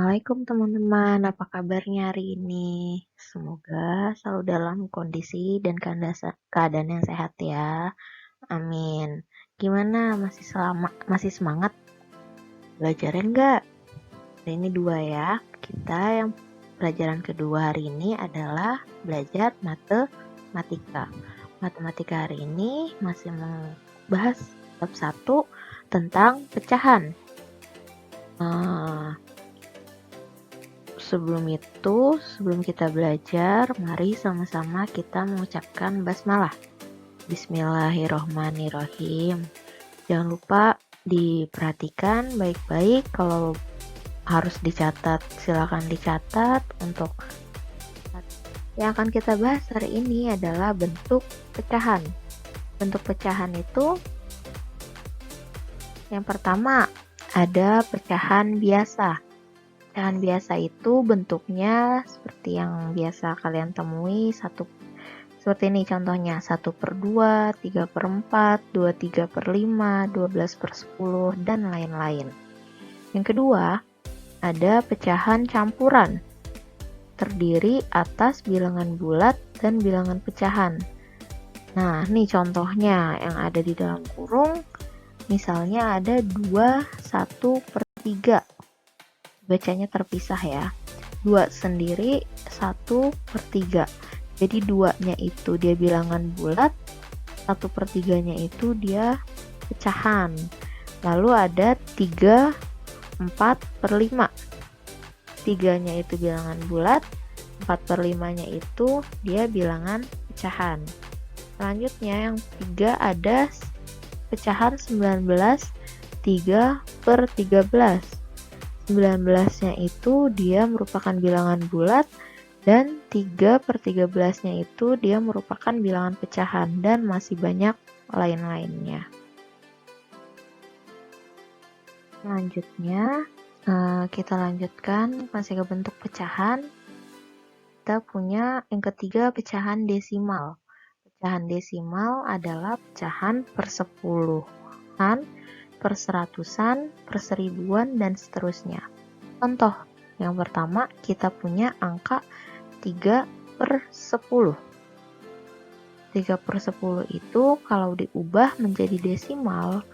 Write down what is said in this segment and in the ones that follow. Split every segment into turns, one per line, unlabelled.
Assalamualaikum teman-teman, apa kabarnya hari ini? Semoga selalu dalam kondisi dan keadaan yang sehat ya. Amin. Gimana? Masih semangat? Belajarnya enggak? Hari ini dua ya. Kita yang pelajaran kedua hari ini adalah belajar matematika. Matematika hari ini masih membahas bab 1 tentang pecahan. Sebelum kita belajar, mari sama-sama kita mengucapkan basmalah. Bismillahirrohmanirrohim. Jangan lupa diperhatikan baik-baik. Kalau harus dicatat, silakan dicatat. Untuk yang akan kita bahas hari ini adalah bentuk pecahan. Bentuk pecahan itu yang pertama ada pecahan biasa. Pecahan biasa itu bentuknya seperti yang biasa kalian temui, seperti ini contohnya, 1/2, 3/4, 23/5, 12/10, dan lain-lain. Yang kedua, ada pecahan campuran, terdiri atas bilangan bulat dan bilangan pecahan. Nah, ini contohnya yang ada di dalam kurung, misalnya ada 2/1/3. Bacanya terpisah ya. 2 sendiri, 1/3. Jadi 2-nya itu dia bilangan bulat, 1/3-nya itu dia pecahan. Lalu ada 3/4/5. 3-nya itu bilangan bulat, 4/5-nya itu dia bilangan pecahan. Selanjutnya yang 3 ada pecahan 19, 3/13. 19-nya itu dia merupakan bilangan bulat dan 3/13-nya itu dia merupakan bilangan pecahan, dan masih banyak lain-lainnya. Selanjutnya kita lanjutkan masih ke bentuk pecahan. Kita punya yang ketiga pecahan desimal. Pecahan desimal adalah pecahan persepuluhan, perseratusan, perseribuan, dan seterusnya. Contoh, yang pertama kita punya angka 3/10. 3/10 itu kalau diubah menjadi desimal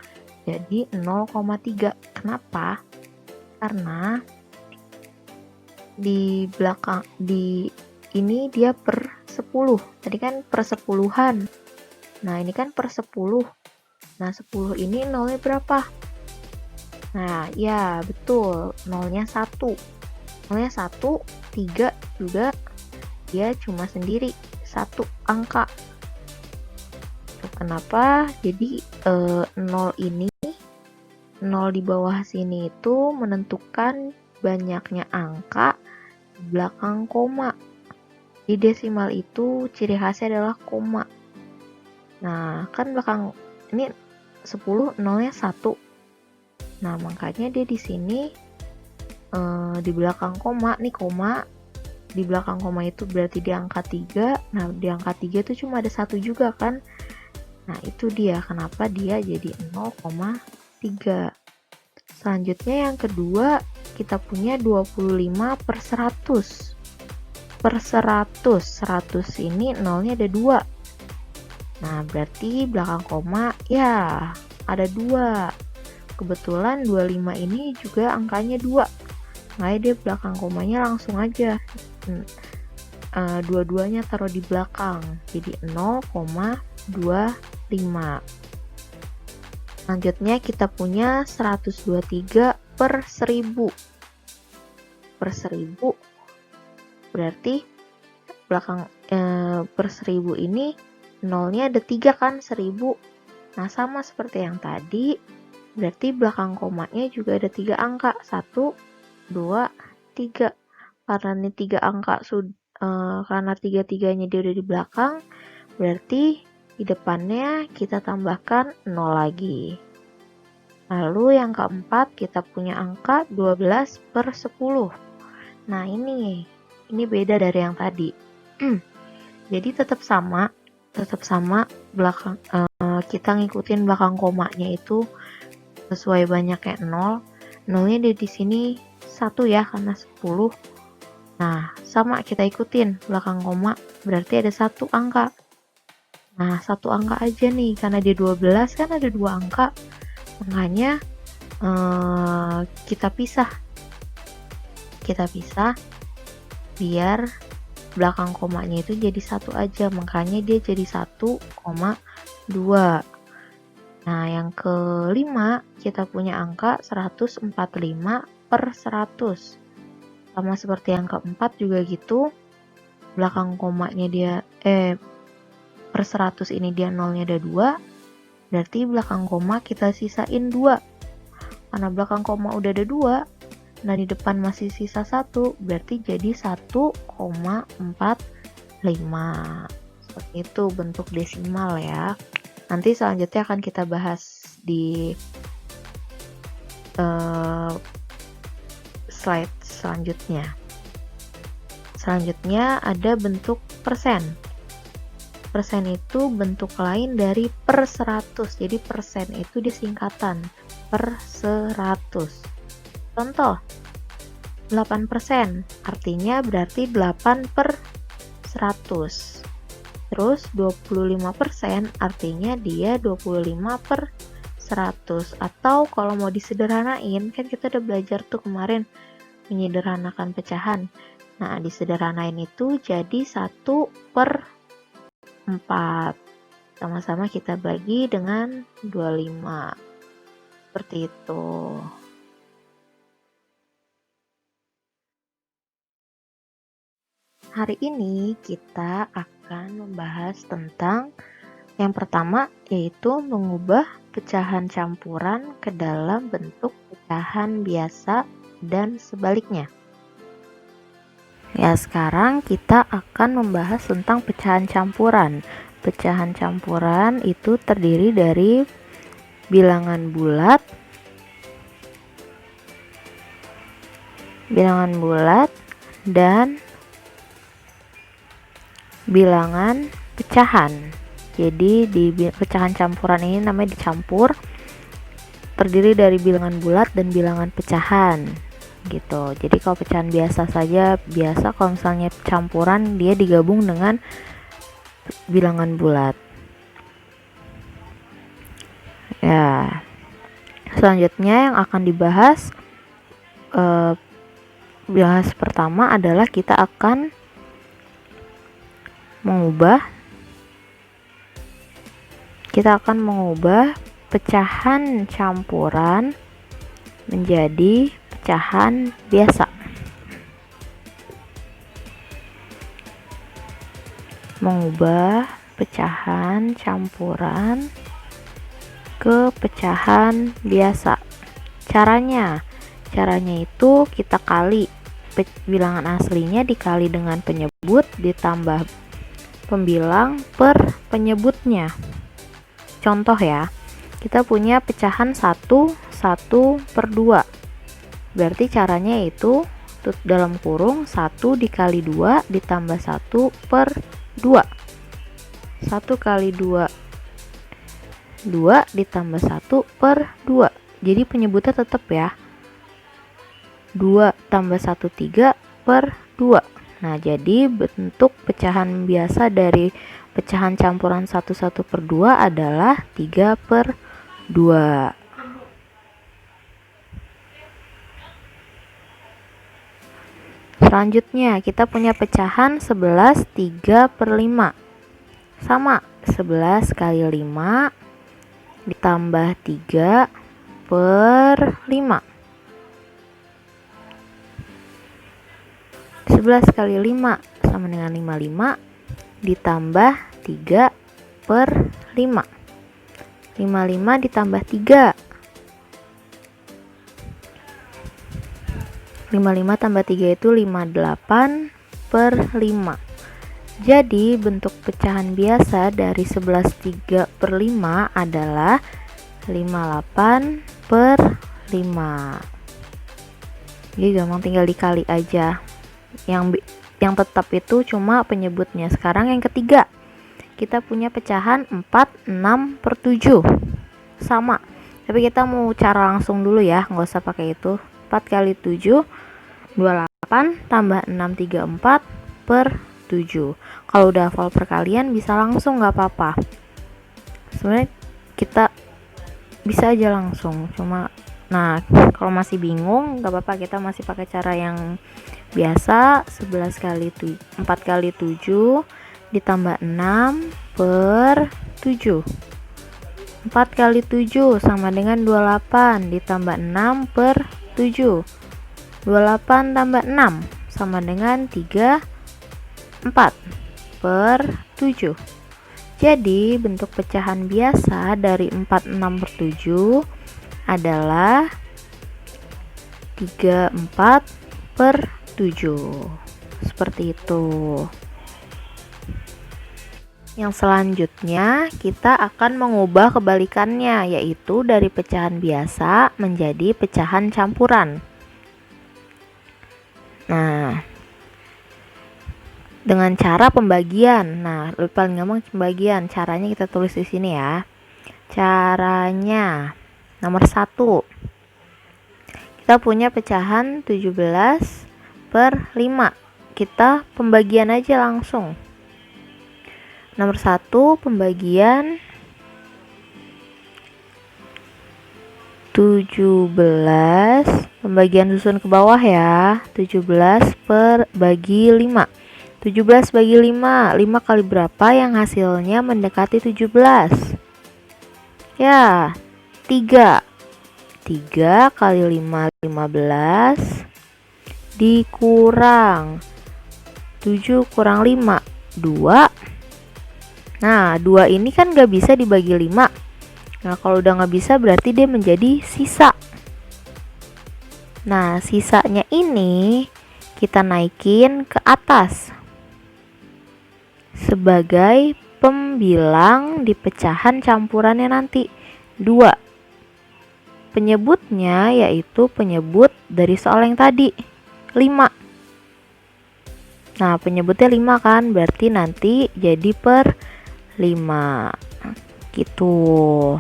jadi 0,3. Kenapa? Karena di belakang ini dia per 10. Tadi kan persepuluhan. Nah, ini kan per 10. Nah, 10 ini nolnya berapa? Nah, ya betul, nolnya 1. Nolnya 1, 3 juga dia cuma sendiri, 1 angka. Kenapa? Jadi 0 ini, 0 di bawah sini itu menentukan banyaknya angka di belakang koma. Di desimal itu ciri khasnya adalah koma. Nah, kan belakang ini 10, nolnya 1. Nah, makanya dia di sini di belakang koma, nih koma. Di belakang koma itu berarti di angka 3. Nah, di angka 3 itu cuma ada 1 juga kan. Nah, itu dia kenapa dia jadi 0,3. Selanjutnya yang kedua, kita punya 25/100. Per 100. 100 ini nolnya ada 2. Nah, berarti belakang koma ya ada 2. Kebetulan 25 ini juga angkanya 2. Makanya dia belakang komanya langsung aja. Dua-duanya taruh di belakang. Jadi 0,25. Selanjutnya kita punya 123/1000. Per 1000 berarti belakang per 1000 ini nolnya ada 3 kan, 1000. Nah, sama seperti yang tadi, berarti belakang komanya juga ada 3 angka, 1, 2, 3. Karena ini 3 angka karena 3-3-nya dia udah di belakang, berarti di depannya kita tambahkan 0 lagi. Lalu yang keempat kita punya angka 12/10. Nah, ini beda dari yang tadi. Jadi tetap sama belakang kita ngikutin belakang komanya itu sesuai banyaknya 0. Nolnya di sini 1 ya, karena 10. Nah, sama kita ikutin belakang koma, berarti ada 1 angka. Nah, 1 angka aja nih, karena dia 12 kan ada 2 angka, makanya kita pisah biar belakang komanya itu jadi 1 aja, makanya dia jadi 1,2. Nah, yang kelima kita punya angka 145 per 100. Sama seperti yang keempat juga gitu, belakang komanya dia per 100 ini dia nolnya ada 2, berarti belakang koma kita sisain 2. Karena belakang koma udah ada 2, nah di depan masih sisa 1, berarti jadi 1,45. Seperti itu bentuk desimal ya. Nanti selanjutnya akan kita bahas di slide selanjutnya. Selanjutnya ada bentuk persen. Persen itu bentuk lain dari per 100. Jadi persen itu disingkatan per 100. Contoh 8%, artinya berarti 8 per 100. Terus 25% artinya dia 25 per 100. Atau kalau mau disederhanain, kan kita udah belajar tuh kemarin menyederhanakan pecahan. Nah, disederhanain itu jadi 1 per 4. Sama-sama kita bagi dengan 25. Seperti itu. Hari ini kita akan membahas tentang yang pertama, yaitu mengubah pecahan campuran ke dalam bentuk pecahan biasa dan sebaliknya. Ya, sekarang kita akan membahas tentang pecahan campuran. Pecahan campuran itu terdiri dari bilangan bulat, dan bilangan pecahan. Jadi di pecahan campuran ini namanya dicampur, terdiri dari bilangan bulat dan bilangan pecahan gitu. Jadi kalau pecahan biasa saja biasa, kalau misalnya campuran dia digabung dengan bilangan bulat. Ya, selanjutnya yang akan dibahas pertama adalah kita akan mengubah pecahan campuran menjadi pecahan biasa. Mengubah pecahan campuran ke pecahan biasa. Caranya itu kita kali bilangan aslinya dikali dengan penyebut ditambah pembilang per penyebutnya. Contoh ya, kita punya pecahan 1 per 2. Berarti caranya itu dalam kurung 1 dikali 2 ditambah 1 per 2. 1 kali 2 ditambah 1 per 2. Jadi penyebutnya tetap ya, 2 tambah 1 3 per 2. Nah, jadi bentuk pecahan biasa dari pecahan campuran 1 per 2 adalah 3 per 2. Selanjutnya kita punya pecahan 11 3 per 5. Sama, 11 kali 5 ditambah 3 per 5. 11 kali 5 sama dengan 55 ditambah 3 per 5. 55 ditambah 3. 55 tambah 3 itu 58 per 5. Jadi bentuk pecahan biasa dari 11 3 per 5 adalah 58 per 5. Jadi gampang, tinggal dikali aja. Yang tetap itu cuma penyebutnya. Sekarang yang ketiga, kita punya pecahan 4 6 per 7. Sama, tapi kita mau cara langsung dulu ya, nggak usah pakai itu. 4 kali 7 28 tambah 634 per 7. Kalau udah hafal perkalian bisa langsung, nggak apa-apa. Sebenarnya kita bisa aja langsung, nah kalau masih bingung nggak apa-apa, kita masih pakai cara yang biasa. 4 kali 7 ditambah 6 per 7. 4 kali 7 sama dengan 28 ditambah 6 per 7. 28 tambah 6 sama dengan 34 per 7. Jadi bentuk pecahan biasa dari 46 per 7 adalah 34 per 7. Seperti itu. Yang selanjutnya kita akan mengubah kebalikannya, yaitu dari pecahan biasa menjadi pecahan campuran. Nah, dengan cara pembagian. Nah, paling gampang pembagian. Caranya kita tulis di sini ya. Caranya nomor 1. Kita punya pecahan 17 per 5. Kita pembagian aja langsung. Nomor 1 pembagian 17, pembagian susun ke bawah ya. 17 per bagi 5. 17 bagi 5, 5 kali berapa yang hasilnya mendekati 17? Ya, 3. 3 kali 5, 15 dikurang 7 kurang 5, 2. Nah, 2 ini kan gak bisa dibagi 5. Nah, kalau udah gak bisa berarti dia menjadi sisa. Nah, sisanya ini kita naikin ke atas sebagai pembilang di pecahan campurannya nanti. 2. Penyebutnya yaitu penyebut dari soal yang tadi, 5. Nah, penyebutnya 5 kan, berarti nanti jadi per 5 gitu.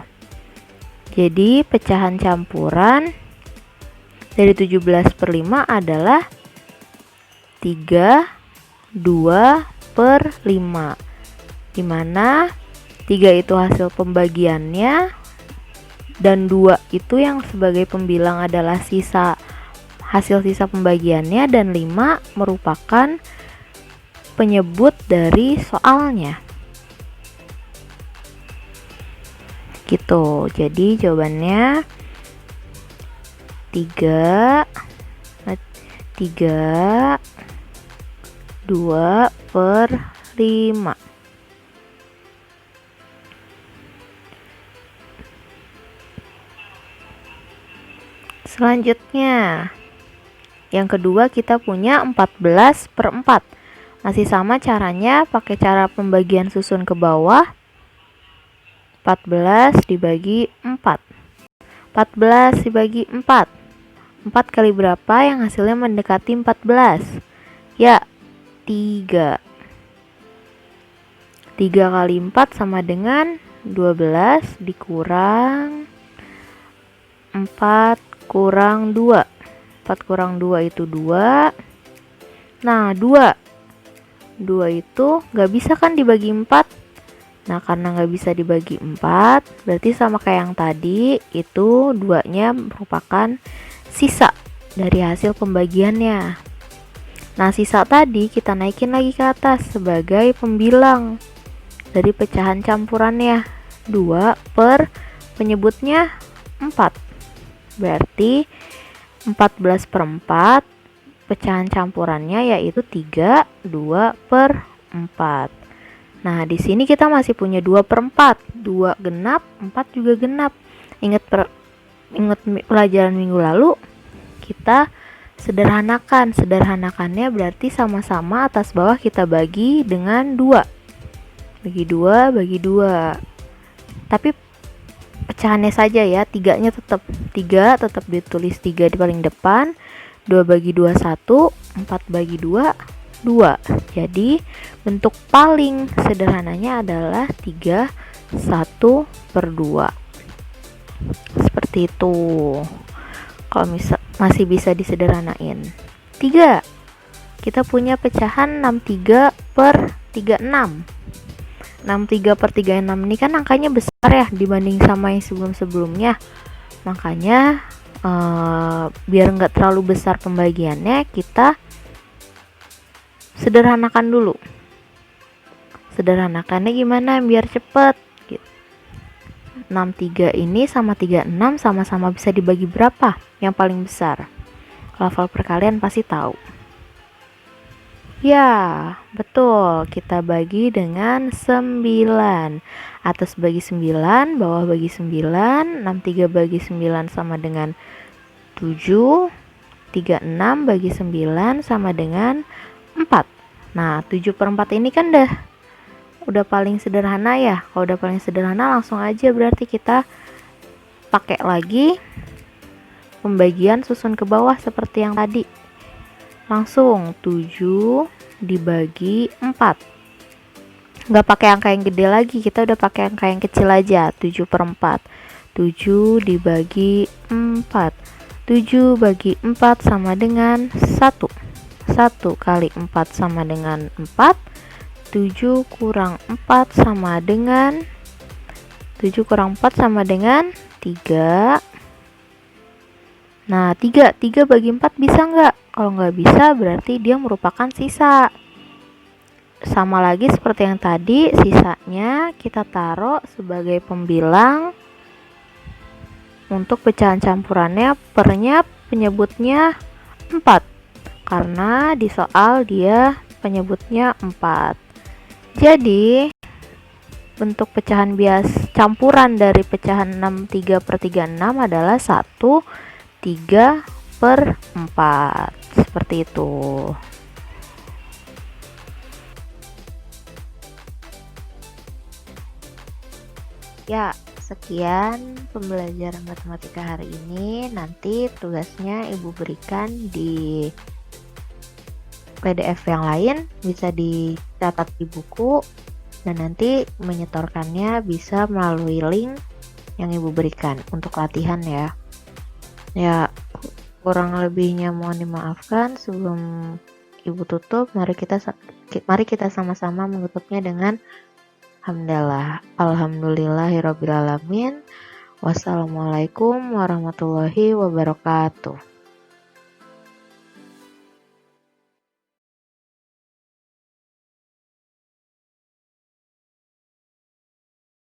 Jadi pecahan campuran dari 17 per 5 adalah 3, 2 per 5, dimana 3 itu hasil pembagiannya dan 2 itu yang sebagai pembilang adalah hasil sisa pembagiannya, dan 5 merupakan penyebut dari soalnya. Gitu. Jadi jawabannya 3 2 per 5. Selanjutnya yang kedua kita punya 14 per 4. Masih sama caranya, pakai cara pembagian susun ke bawah. 14 dibagi 4. 14 dibagi 4. 4 kali berapa yang hasilnya mendekati 14? Ya, 3. 3 kali 4 sama dengan 12 dikurang 4 kurang 2. 4 kurang 2 itu 2. Nah, 2 itu gak bisa kan dibagi 4. Nah, karena nggak bisa dibagi 4, berarti sama kayak yang tadi, itu 2-nya merupakan sisa dari hasil pembagiannya. Nah, sisa tadi kita naikin lagi ke atas sebagai pembilang dari pecahan campurannya. 2 per penyebutnya 4. Berarti 14 per 4, pecahan campurannya yaitu 3, 2 per 4. Nah, di sini kita masih punya 2 per 4. 2 genap, 4 juga genap. Ingat pelajaran minggu lalu, kita sederhanakan. Sederhanakannya berarti sama-sama atas bawah kita bagi dengan 2. Bagi 2, bagi 2. Tapi pecahannya saja ya, 3-nya tetap. 3 tetap ditulis 3 di paling depan. 2 bagi 2, 1. 4 bagi 2, 2. Jadi bentuk paling sederhananya adalah 3, 1 per 2. Seperti itu. Kalau masih bisa disederhanain. 3. Kita punya pecahan 63 per 36. 63 per 36 ini kan angkanya besar ya dibanding sama yang sebelum-sebelumnya. Makanya biar nggak terlalu besar pembagiannya, kita sederhanakan dulu. Sederhanakannya gimana biar cepet? 63 ini sama 36 sama-sama bisa dibagi berapa? Yang paling besar. Hafal perkalian pasti tahu. Ya, betul. Kita bagi dengan 9. Atas bagi 9, bawah bagi 9, 63 bagi 9 sama dengan 7, 36 bagi 9 sama dengan 4. Nah, 7 per 4 ini kan udah paling sederhana ya. Kalau udah paling sederhana langsung aja berarti kita pakai lagi pembagian susun ke bawah seperti yang tadi. Langsung 7 dibagi 4. Nggak pakai angka yang gede lagi, kita udah pakai angka yang kecil aja. 7 per 4. 7 dibagi 4. 7 bagi 4 sama dengan 1. 1 kali 4 sama dengan 4. 7 kurang 4 sama dengan 7 kurang 4 sama dengan 3. Nah, 3 bagi 4 bisa nggak? Kalau nggak bisa berarti dia merupakan sisa. Sama lagi seperti yang tadi, sisanya kita taruh sebagai pembilang. Untuk pecahan campurannya pernya penyebutnya 4. Karena di soal dia penyebutnya 4. Jadi bentuk pecahan campuran dari pecahan 63 per 36 adalah 1, 3 per 4. Seperti itu. Ya, sekian pembelajaran matematika hari ini. Nanti tugasnya Ibu berikan di PDF yang lain, bisa dicatat di buku, dan nanti menyetorkannya bisa melalui link yang Ibu berikan untuk latihan ya. Ya, kurang lebihnya mohon dimaafkan. Sebelum Ibu tutup, mari kita sama-sama menutupnya dengan hamdalah. Alhamdulillahirabbil alamin. Wassalamualaikum warahmatullahi wabarakatuh.